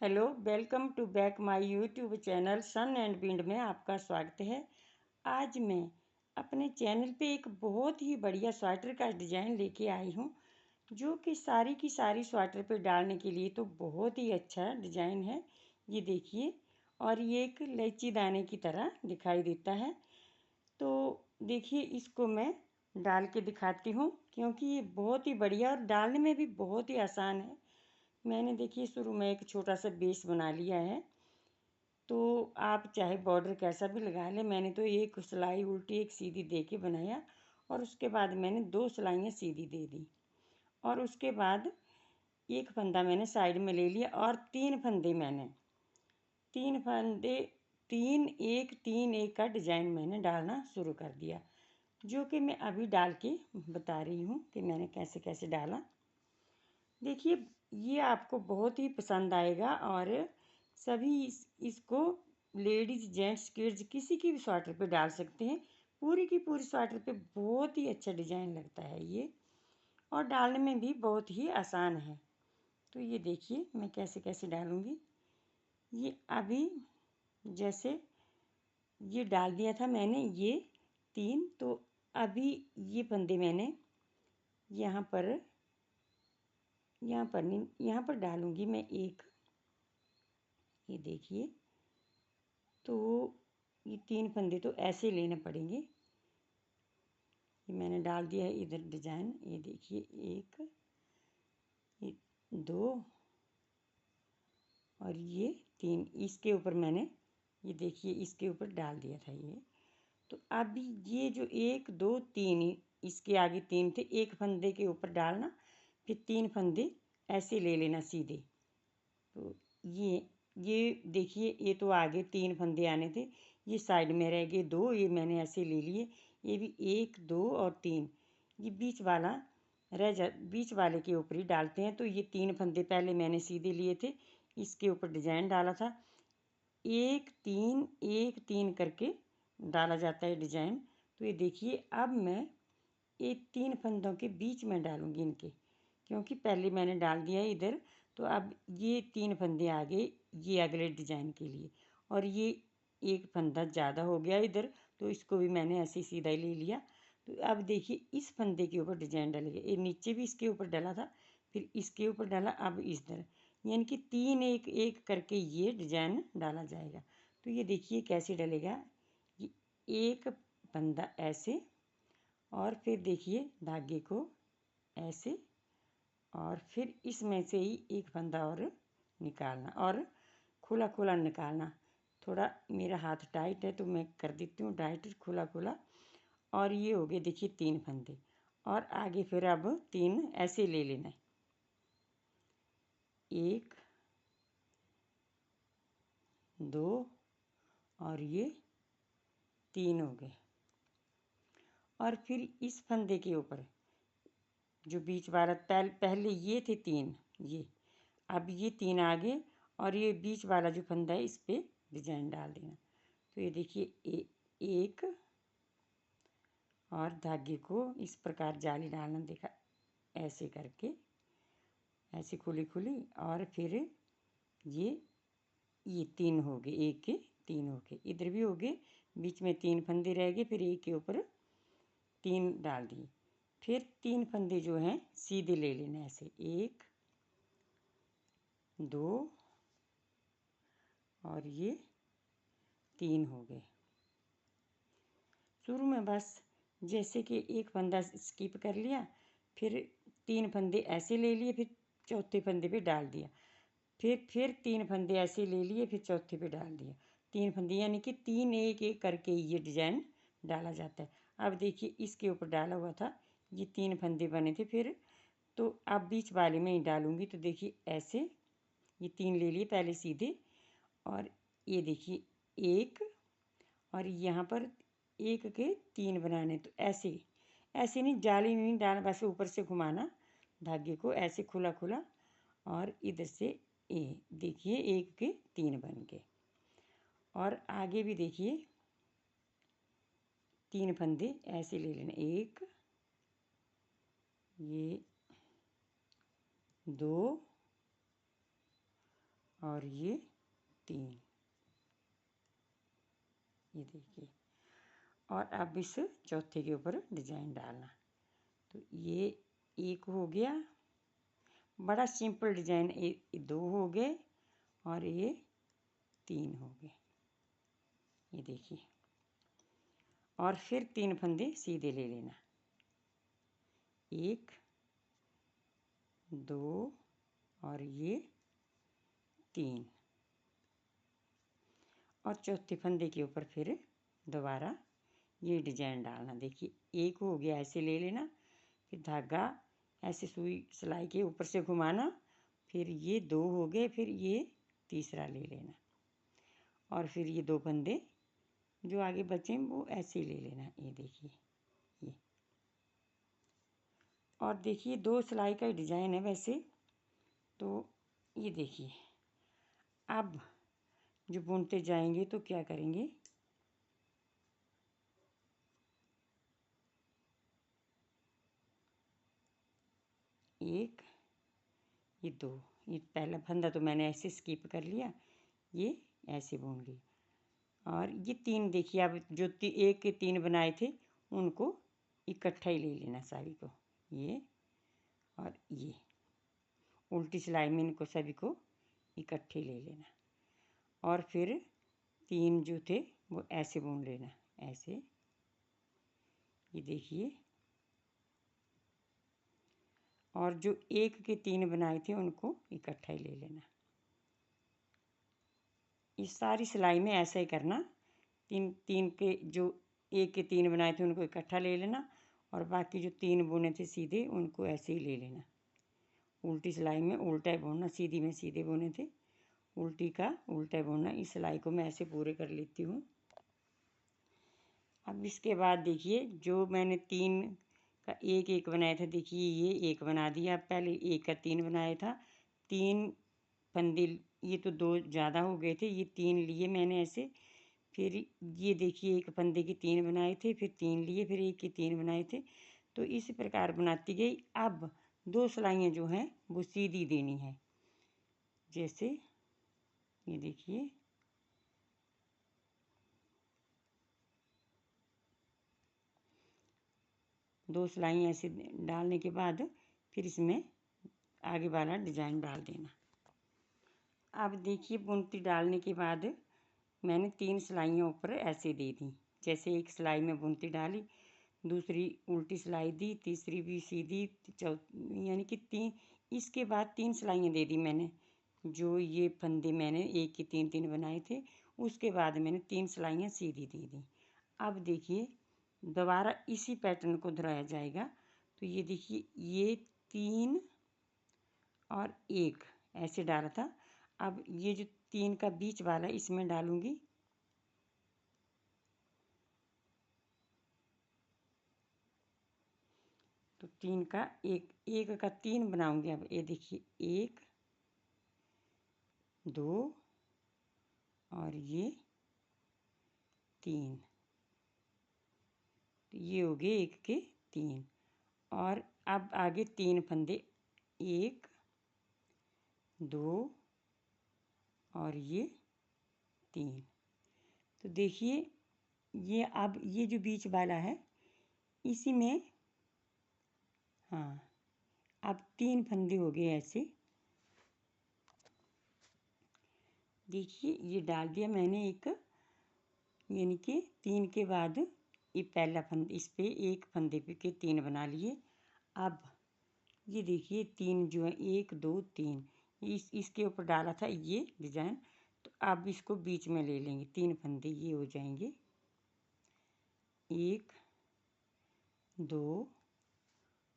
Hello, welcome to back my YouTube channel Sun and Wind में आपका स्वागत है। आज मैं अपने चैनल पे एक बहुत ही बढ़िया स्वेटर का डिज़ाइन लेके आई हूँ, जो कि सारी की सारी स्वेटर पे डालने के लिए तो बहुत ही अच्छा डिज़ाइन है। ये देखिए, और ये एक इलायची दाने की तरह दिखाई देता है। तो देखिए, इसको मैं डाल के दिखाती हूँ, क्योंकि ये बहुत ही बढ़िया और डालने में भी बहुत ही आसान है। मैंने देखिए शुरू में एक छोटा सा बेस बना लिया है। तो आप चाहे बॉर्डर कैसा भी लगा लें। मैंने तो एक सिलाई उल्टी एक सीधी दे के बनाया, और उसके बाद मैंने 2 सिलाइयाँ सीधी दे दी, और उसके बाद एक फंदा मैंने साइड में ले लिया, और 3 फंदे मैंने 3 फंदे 3 1 का डिज़ाइन मैंने डालना शुरू कर दिया, जो कि मैं अभी डाल के बता रही हूँ कि मैंने कैसे कैसे डाला। देखिए, ये आपको बहुत ही पसंद आएगा, और सभी इसको लेडीज़ जेंट्स किड्स किसी की भी स्वेटर पे डाल सकते हैं। पूरी की पूरी स्वेटर पे बहुत ही अच्छा डिज़ाइन लगता है ये, और डालने में भी बहुत ही आसान है। तो ये देखिए मैं कैसे कैसे डालूँगी। ये अभी जैसे ये डाल दिया था मैंने, ये 3। तो अभी ये फंदे मैंने यहाँ पर नहीं, यहाँ पर डालूँगी मैं एक। ये देखिए, तो ये 3 फंदे तो ऐसे लेने पड़ेंगे। ये मैंने डाल दिया है इधर डिजाइन। ये देखिए, 1, ये 2, और ये 3। इसके ऊपर मैंने, ये देखिए, इसके ऊपर डाल दिया था ये। तो अभी ये जो 1 2 3, इसके आगे 3 थे, एक फंदे के ऊपर डालना, फिर 3 फंदे ऐसे ले लेना सीधे। तो ये देखिए, ये तो आगे 3 फंदे आने थे, ये साइड में रह गए 2, ये मैंने ऐसे ले लिए। ये भी 1 2 और 3, ये बीच वाला बीच वाले के ऊपर ही डालते हैं। तो ये 3 फंदे पहले मैंने सीधे लिए थे, इसके ऊपर डिजाइन डाला था। 1 3 1 3 करके डाला जाता है डिजाइन। तो ये देखिए, अब मैं ये 3 फंदों के बीच में डालूंगी इनके, क्योंकि पहले मैंने डाल दिया है इधर। तो अब ये 3 फंदे आ गए ये अगले डिजाइन के लिए, और ये एक फंदा ज़्यादा हो गया इधर, तो इसको भी मैंने ऐसे सीधा ही ले लिया। तो अब देखिए, इस फंदे के ऊपर डिजाइन डलेगा। ये नीचे भी इसके ऊपर डला था, फिर इसके ऊपर डाला, अब इधर, यानी कि 3 1 1 करके ये डिजाइन डाला जाएगा। तो ये देखिए कैसे डलेगा। ये एक फंदा ऐसे, और फिर देखिए धागे को ऐसे, और फिर इसमें से ही एक फंदा और निकालना, और खुला खुला निकालना। थोड़ा मेरा हाथ टाइट है तो मैं कर देती हूँ टाइट, खुला खुला। और ये हो गए देखिए 3 फंदे, और आगे फिर अब 3 ऐसे ले लेना है। 1 2 और ये 3 हो गए। और फिर इस फंदे के ऊपर जो बीच वाला पहले ये थे 3, ये अब ये 3 आ गए, और ये बीच वाला जो फंदा है इस पर डिजाइन डाल देना। तो ये देखिए, एक, और धागे को इस प्रकार जाली डालना, देखा ऐसे करके, ऐसे खुली खुली, और फिर ये 3 हो गए, एक के 3 हो गए, इधर भी हो गए, बीच में 3 फंदे रह गए, फिर एक के ऊपर 3 डाल दिए। फिर 3 फंदे जो हैं सीधे ले लेना ऐसे, 1 2 और ये 3 हो गए। शुरू में बस जैसे कि एक फंदा स्किप कर लिया, फिर 3 फंदे ऐसे ले लिए, फिर चौथे फंदे पे डाल दिया, फिर 3 फंदे ऐसे ले लिए, फिर चौथे पे डाल दिया। 3 फंदे, यानी कि 3 1 1 करके ये डिजाइन डाला जाता है। अब देखिए, इसके ऊपर डाला हुआ था, ये 3 फंदे बने थे, फिर तो अब बीच वाले में ही डालूंगी। तो देखिए ऐसे, ये 3 ले लिए पहले सीधे, और ये देखिए 1, और यहाँ पर 1 के 3 बनाने। तो ऐसे ऐसे नहीं, जाली नहीं डालना, बस ऊपर से घुमाना धागे को ऐसे खुला खुला, और इधर से ये देखिए 1 के 3 बन गए। और आगे भी देखिए 3 फंदे ऐसे ले लेना, 1, ये 2 और ये 3, ये देखिए। और अब इस चौथे के ऊपर डिजाइन डालना। तो ये एक हो गया, बड़ा सिंपल डिजाइन। 2 हो गए और ये 3 हो गए, ये देखिए। और फिर 3 फंदे सीधे ले लेना, 1 2 और ये 3। और चौथे फंदे के ऊपर फिर दोबारा ये डिजाइन डालना। देखिए एक हो गया, ऐसे ले लेना, फिर धागा ऐसे सुई सिलाई के ऊपर से घुमाना, फिर ये 2 हो गए, फिर ये तीसरा ले लेना, और फिर ये 2 फंदे जो आगे बचे वो ऐसे ले लेना, ये देखिए ये। और देखिए 2 सिलाई का डिजाइन है वैसे तो। ये देखिए अब जो बुनते जाएंगे तो क्या करेंगे, एक, ये 2, ये पहला फंदा तो मैंने ऐसे स्किप कर लिया, ये ऐसे बुन लिया। और ये 3 देखिए, अब जो 1 के 3 बनाए थे उनको इकट्ठा ही ले लेना सारी को, ये और ये उल्टी सिलाई में इनको सभी को इकट्ठे ले लेना। और फिर 3 जो थे वो ऐसे बुन लेना, ऐसे, ये देखिए। और जो 1 के 3 बनाए थे उनको इकट्ठा ही ले लेना। इस सारी सिलाई में ऐसा ही करना, 3 के जो 1 के 3 बनाए थे उनको इकट्ठा ले लेना, और बाकी जो 3 बुने थे सीधे उनको ऐसे ही ले लेना। उल्टी सिलाई में उल्टा ही बुनना, सीधी में सीधे बुने थे, उल्टी का उल्टा ही बुनना। इस सिलाई को मैं ऐसे पूरे कर लेती हूँ। अब इसके बाद देखिए जो मैंने 3 का 1 1 बनाया था, देखिए ये 1 बना दिया। पहले 1 का 3 बनाया था, 3 फंदे, ये तो 2 ज़्यादा हो गए थे, ये 3 लिए मैंने ऐसे। फिर ये देखिए 1 फंदे के 3 बनाए थे, फिर 3 लिए, फिर 1 के 3 बनाए थे। तो इस प्रकार बनाती गई। अब 2 सिलाइयाँ जो हैं वो सीधी देनी है, जैसे ये देखिए, दो सिलाइयाँ ऐसे डालने के बाद फिर इसमें आगे वाला डिजाइन डाल देना। अब देखिए बुनती डालने के बाद मैंने 3 सिलाइयाँ ऊपर ऐसे दे दी, जैसे एक सिलाई में बुनती डाली, दूसरी उल्टी सिलाई दी, तीसरी भी सीधी, यानी कि 3, इसके बाद 3 सिलाइयाँ दे दी मैंने। जो ये फंदे मैंने 1 के 3 3 बनाए थे, उसके बाद मैंने 3 सिलाइयाँ सीधी दे दी। अब देखिए दोबारा इसी पैटर्न को दोहराया जाएगा। तो ये देखिए ये 3 और 1 ऐसे डाला था। अब ये जो 3 का बीच वाला इसमें डालूंगी, तो 3 का 1 का 3 बनाऊंगी। अब ये देखिए 1 2 और ये 3, तो ये हो गए 1 के 3। और अब आगे 3 फंदे, 1 2 और ये 3। तो देखिए ये अब ये जो बीच वाला है इसी में, हाँ, अब 3 फंदे हो गए ऐसे। देखिए ये डाल दिया मैंने एक, यानी कि 3 के बाद ये पहला फंदा, इस पे एक फंदे पे के 3 बना लिए। अब ये देखिए 3 जो है 1 2 3, इसके ऊपर डाला था ये डिजाइन। तो अब इसको बीच में ले लेंगे, 3 फंदे ये हो जाएंगे, 1 2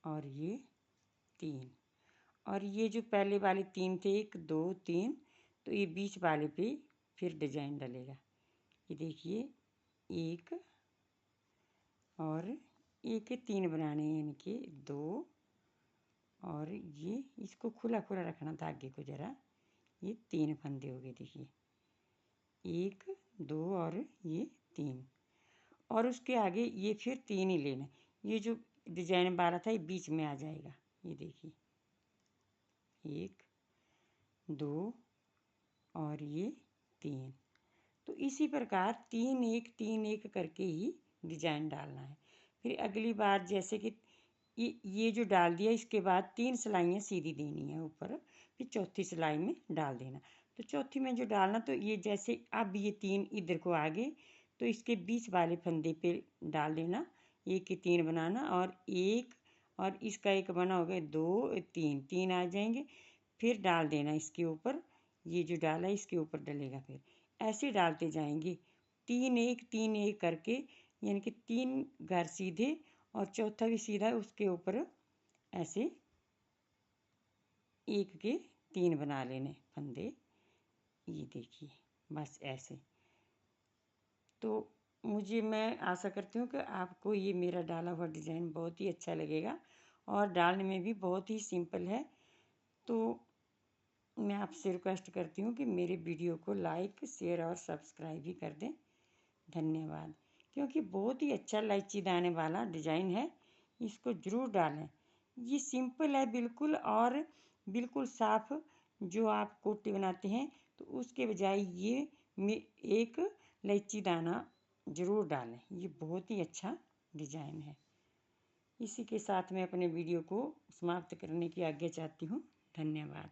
और ये 3। और ये जो पहले वाले 3 थे, 1 2 3, तो ये बीच वाले पे फिर डिजाइन डलेगा। ये देखिए 1 और 1 के 3 बनाने हैं, यानी कि 2 और ये, इसको खुला खुला रखना धागे को ज़रा। ये 3 फंदे हो गए, देखिए 1 2 और ये 3। और उसके आगे ये फिर 3 ही लेना। ये जो डिजाइन वाला था ये बीच में आ जाएगा, ये देखिए 1 2 और ये 3। तो इसी प्रकार 3 1 करके ही डिजाइन डालना है। फिर अगली बार जैसे कि ये जो डाल दिया, इसके बाद 3 सिलाइयाँ सीधी देनी है ऊपर, फिर चौथी सिलाई में डाल देना। तो चौथी में जो डालना, तो ये जैसे अब ये 3 इधर को आगे, तो इसके बीच वाले फंदे पे डाल देना, एक के 3 बनाना, और एक और इसका एक बना हो गया 2 3 आ जाएंगे। फिर डाल देना इसके ऊपर, ये जो डाला इसके ऊपर डलेगा। फिर ऐसे डालते जाएंगे 3 1 करके, यानी कि 3 घर सीधे और चौथा भी सीधा, उसके ऊपर ऐसे एक के 3 बना लेने फंदे। ये देखिए, बस ऐसे। तो मैं आशा करती हूँ कि आपको ये मेरा डाला हुआ डिज़ाइन बहुत ही अच्छा लगेगा, और डालने में भी बहुत ही सिंपल है। तो मैं आपसे रिक्वेस्ट करती हूँ कि मेरे वीडियो को लाइक शेयर और सब्सक्राइब भी कर दें। धन्यवाद। क्योंकि बहुत ही अच्छा इलायची दाने वाला डिज़ाइन है, इसको ज़रूर डालें। ये सिंपल है बिल्कुल, और बिल्कुल साफ। जो आप कोटी बनाते हैं तो उसके बजाय ये एक इलायची दाना ज़रूर डालें। ये बहुत ही अच्छा डिज़ाइन है। इसी के साथ मैं अपने वीडियो को समाप्त करने की आज्ञा चाहती हूँ। धन्यवाद।